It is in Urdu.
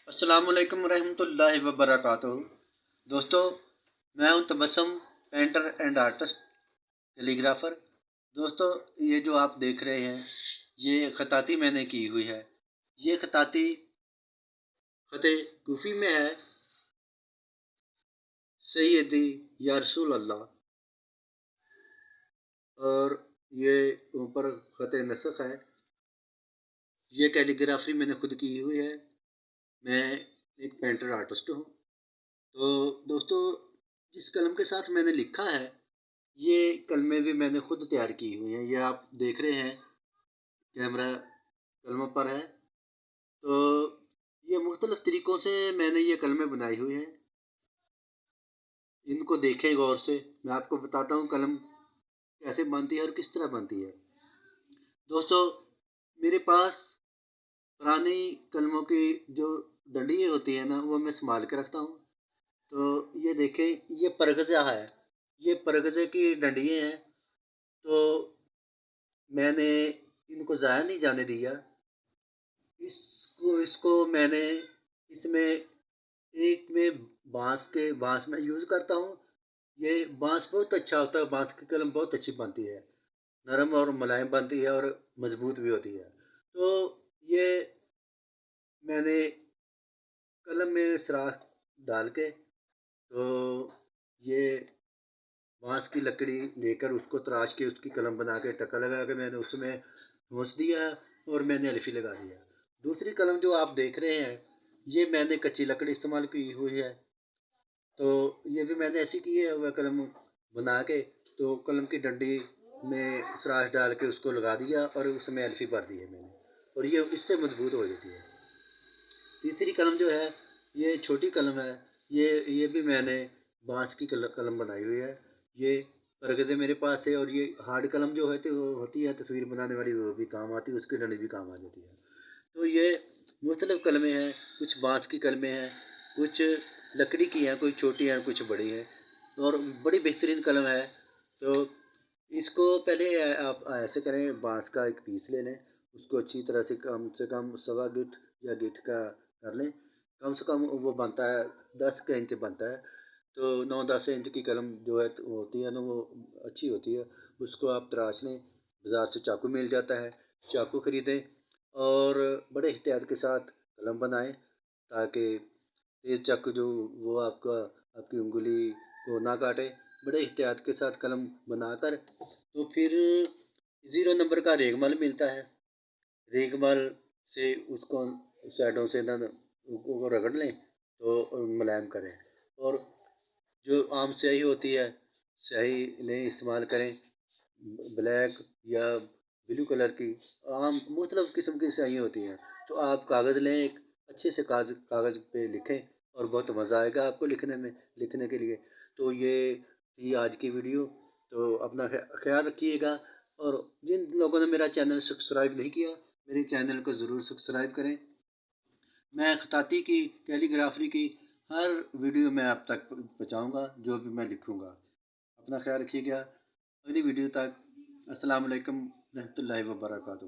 السلام علیکم ورحمۃ اللہ وبرکاتہ۔ دوستو، میں ہوں تبسم، پینٹر اینڈ آرٹسٹ، کیلی گرافر۔ دوستو، یہ جو آپ دیکھ رہے ہیں یہ خطاطی میں نے کی ہوئی ہے۔ یہ خطاطی خط کوفی میں ہے، سیدی یا رسول اللہ، اور یہ اوپر خط نسخ ہے۔ یہ کیلی گرافی میں نے خود کی ہوئی ہے۔ میں ایک پینٹر آرٹسٹ ہوں۔ تو دوستو، جس قلم کے ساتھ میں نے لکھا ہے یہ کلمیں بھی میں نے خود تیار کی ہوئی ہیں۔ یہ آپ دیکھ رہے ہیں کیمرہ قلموں پر ہے۔ تو یہ مختلف طریقوں سے میں نے یہ کلمیں بنائی ہوئی ہیں۔ ان کو دیکھیں غور سے، میں آپ کو بتاتا ہوں قلم کیسے بنتی ہے اور کس طرح بنتی ہے۔ دوستو، میرے پاس پرانی قلموں کی جو ڈنڈیاں ہوتی ہیں نا، وہ میں سنبھال کے رکھتا ہوں۔ تو یہ دیکھیں، یہ پرگزہ ہے، یہ پرگزے کی ڈنڈیاں ہیں۔ تو میں نے ان کو ضائع نہیں جانے دیا۔ اس کو میں نے اس میں ایک میں بانس میں یوز کرتا ہوں۔ یہ بانس بہت اچھا ہوتا ہے، بانس کی قلم بہت اچھی بنتی ہے، نرم اور ملائم بنتی ہے اور مضبوط بھی ہوتی ہے۔ تو یہ میں نے قلم میں سراخ ڈال کے، تو یہ بانس کی لکڑی لے کر اس کو تراش کے اس کی قلم بنا کے ٹکا لگا کے میں نے اس میں ٹھونس دیا اور میں نے الفی لگا دیا۔ دوسری قلم جو آپ دیکھ رہے ہیں یہ میں نے کچی لکڑی استعمال کی ہوئی ہے۔ تو یہ بھی میں نے ایسی کی ہے، وہ قلم بنا کے تو قلم کی ڈنڈی میں سراخ ڈال کے اس کو لگا دیا اور اس میں الفی بھر دی ہے میں نے، اور یہ اس سے مضبوط ہو جاتی ہے۔ تیسری قلم جو ہے یہ چھوٹی قلم ہے، یہ بھی میں نے بانس کی قلم بنائی ہوئی ہے۔ یہ پرگزے میرے پاس ہے، اور یہ ہارڈ قلم جو ہوتی ہے تصویر بنانے والی، وہ بھی کام آتی ہے، اس کی ڈنڈی بھی کام آ جاتی ہے۔ تو یہ مختلف قلمیں ہیں، کچھ بانس کی قلمیں ہیں، کچھ لکڑی کی ہیں، کچھ چھوٹی ہیں، کچھ بڑی ہیں، اور بڑی بہترین قلم ہے۔ تو اس کو پہلے آپ ایسے کریں، بانس کا ایک پیس لے لیں، اس کو اچھی طرح سے کم سوا گٹھ یا گٹھ کا کر لیں، کم سے کم وہ بنتا ہے 10 انچ بنتا ہے۔ تو 9-10 انچ کی قلم جو ہے ہوتی ہے نا، وہ اچھی ہوتی ہے۔ اس کو آپ تراش لیں، بازار سے چاقو مل جاتا ہے، چاقو خریدیں اور بڑے احتیاط کے ساتھ قلم بنائیں، تاکہ تیز چاقو جو وہ آپ کی انگلی کو نہ کاٹے۔ بڑے احتیاط کے ساتھ قلم بنا کر تو پھر 0 نمبر کا ریگ مال ملتا ہے، ریگ مال سے اس کو سائڈوں سے کو رگڑ لیں تو ملائم کریں، اور جو عام سیاہی ہوتی ہے سیاہی لیں، استعمال کریں، بلیک یا بلو کلر کی، عام مختلف قسم کی سیاہی ہوتی ہیں۔ تو آپ کاغذ لیں، ایک اچھے سے کاغذ پہ لکھیں، اور بہت مزہ آئے گا آپ کو لکھنے کے لیے۔ تو یہ تھی آج کی ویڈیو۔ تو اپنا خیال رکھیے گا، اور جن لوگوں نے میرا چینل سبسکرائب نہیں کیا، میرے چینل کو ضرور سبسکرائب کریں۔ میں خطاطی کی، کیلی گرافی کی ہر ویڈیو میں آپ تک پہنچاؤں گا، جو بھی میں لکھوں گا۔ اپنا خیال رکھیے گا، اگلی ویڈیو تک۔ السلام علیکم رحمۃ اللہ وبرکاتہ۔